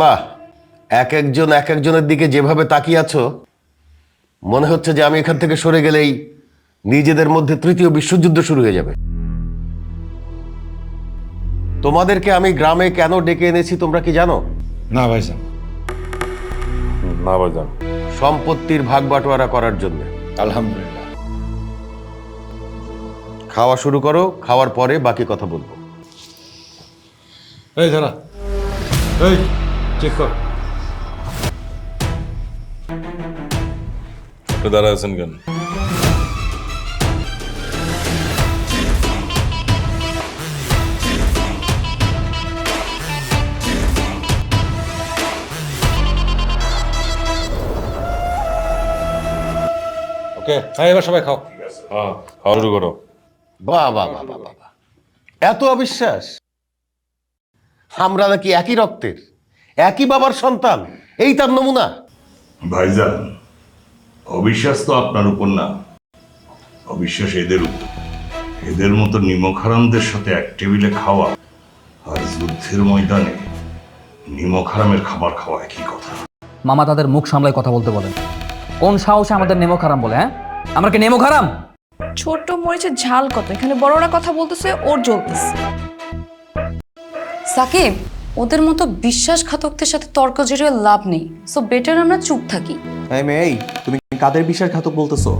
বাহ, এক একজনের দিকে যেভাবে তাকিয়ে আছো, মনে হচ্ছে যে আমি এখান থেকে সরে গেলেই নিজেদের মধ্যে তৃতীয় বিশ্বযুদ্ধ শুরু হয়ে যাবে। তোমাদেরকে আমি গ্রামে কেন ডেকে এনেছি তোমরা কি জানো? না ভাইজান। না ভাইজান। সম্পত্তির ভাগ বাটোয়ারা করার জন্য। আলহামদুলিল্লাহ। খাওয়া শুরু করো, খাওয়ার পরে বাকি কথা বলবো। এই দাঁড়া, এই চেক কর। আপনি দাঁড়ায় আছেন কেন? ওকে, হ্যাঁ এবার সবাই খাও। হ্যাঁ, খাওয়া শুরু করো। বাহ বাহ বাহ বাহ বাহ, এত অবিশ্বাস! আমরা নাকি একই রক্তের, একই বাবার সন্তান, এই তার নমুনা। ভাইজান, অবিশ্বাস তো আপনার উপর না, অবিশ্বাস এদের উপর। এদের মতো নিমক হারামদের সাথে এক টেবিলে খাওয়া আর যুদ্ধের ময়দানে নিমক হারামের খাবার খাওয়া একই কথা। মামা তাদের মুখ সামলায় কথা বলতে বলেন। কোন সাহসে আমাদের নেমক হারাম বলে? হ্যাঁ, আমরা কি নেমক হারাম? ছোট মরিচের ঝাল কত, এখানে বড়রা কথা বলতেছে, ওর জ্বলতেছে। সাকিব, ওদের মতো বিশ্বাসঘাতকদের সাথে তর্ক জড়িয়ে লাভ নেই, সো বেটার আমরা চুপ থাকি। এই মেয়ে, এই তুমি কাদের বিশ্বাসঘাতক বলতেছো?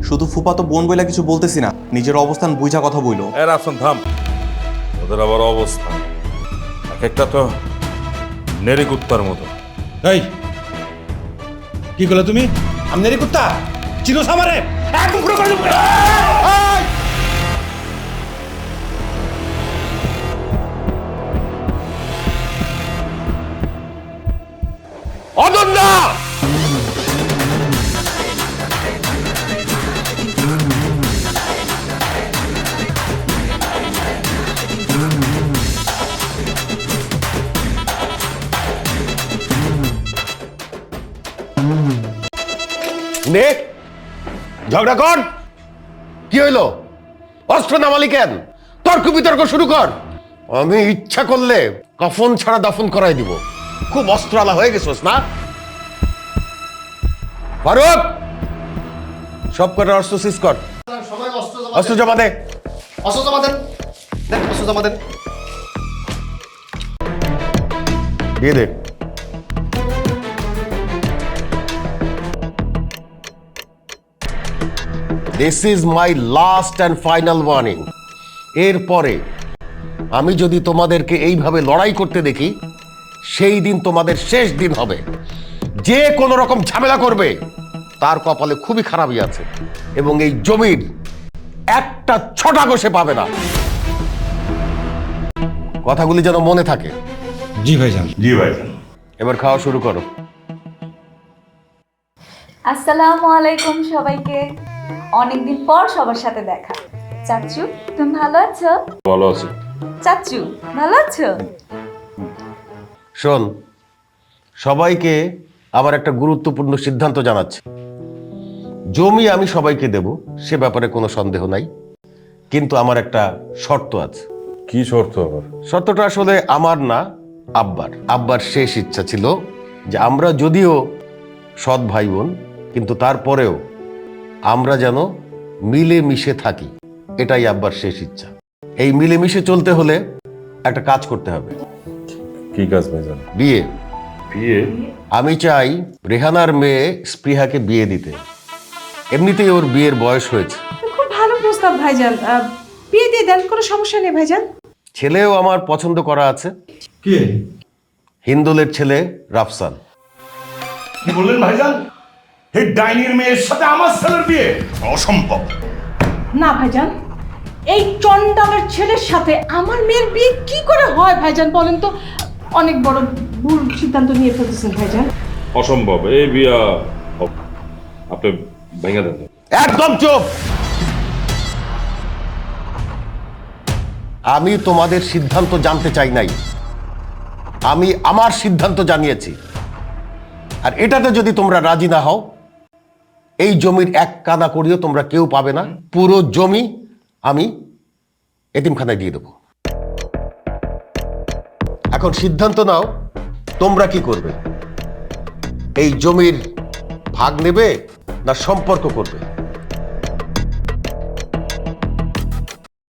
শুধু ফুপাতো বোন বইলা কিছু বলতেছি না, নিজের অবস্থান বুঝা কথা বইলো। এর আসুন থাম। ওদের আবার অবস্থা এক একটা তো নেড়ি কুত্তার মতো। এই কি করলে তুমি? আমনেরি কুত্তা চিনো সামারে একদম পুরো করে দেবো। অনন্যা! নে, ঝগড়া কর। কি হইল? অস্ত্র নামালি কেন? তর্ক বিতর্ক শুরু কর। আমি ইচ্ছা করলে কফন ছাড়া দাফন করাই দিব। খুব অস্ত্রালা হয়ে গেছোস না? ফারুক, সব কটা অস্ত্র সিজ কর। অস্ত্র জমা দে। অস্ত্র জমা দেন, অস্ত্র জমা দেন। দিয়ে দে। This is my last and final warning. এরপরে আমি যদি তোমাদেরকে এইভাবে লড়াই করতে দেখি, সেই দিন তোমাদের শেষ দিন হবে। যে কোনো রকম ঝামেলা করবে তার কপালে খুবই খারাপই আছে, এবং এই জমির একটা ছটা গোছে পাবে না। কথাগুলি যেন মনে থাকে। জি ভাইজান। জি ভাইজান। এবার খাওয়া শুরু করো। আসসালামু আলাইকুম সবাইকে। অনেকদিন পর সবার সাথে দেখা। চাচু, তুমি ভালো আছো? ভালো আছে। চাচু, ভালো আছো? শোন, সবাইকে আবার একটা গুরুত্বপূর্ণ সিদ্ধান্ত জানাচ্ছি। জমি আমি সবাইকে দেব, সে ব্যাপারে কোনো সন্দেহ নাই, কিন্তু আমার একটা শর্ত আছে। কি শর্ত আবার? শর্তটা আসলে আমার না, আব্বার শেষ ইচ্ছা ছিল যে আমরা যদিও সৎ ভাই বোন, কিন্তু তারপরেও আমরা যেন মিলে মিশে থাকি। এটাই আব্বার শেষ ইচ্ছা। এই মিলে মিশে চলতে হলে একটা কাজ করতে হবে। কি কাজ ভাইজান? বিয়ে। বিয়ে? আমি চাই রেহানার মেয়ে স্পৃহাকে বিয়ে দিতে। এমনিতেই ওর বিয়ের বয়স হয়েছে। খুব ভালো প্রস্তাব ভাইজান, বিয়ে দিয়ে দেন, কোনো সমস্যা নেই ভাইজান। ছেলেও আমার পছন্দ করা আছে। কি? হিন্দুলের ছেলে রাফসান। কি বললেন ভাইজান? এই ডাইনির মেয়ের সাথে আমার ছেলের বিয়ে? অসম্ভব। না ভাইজান, এই চন্ডালের ছেলের সাথে আমার মেয়ের বিয়ে কি করে হয় ভাইজান বলেন তো? অনেক বড় ভুল সিদ্ধান্ত নিয়ে ফেলতেছেন ভাইজান। অসম্ভব। এই বিয়া আপনি ভেঙে দেন। একদম চুপ! আমি তোমাদের সিদ্ধান্ত জানতে চাই নাই, আমি আমার সিদ্ধান্ত জানিয়েছি। আর এটাতে যদি তোমরা রাজি না হও, এই জমির এক কানা করিও তোমরা কেউ পাবে না। পুরো জমি আমি এতিমখানায় দিয়ে দেবো। এখন সিদ্ধান্ত নাও তোমরা কি করবে, এই জমির ভাগ নেবে না সম্পর্ক করবে?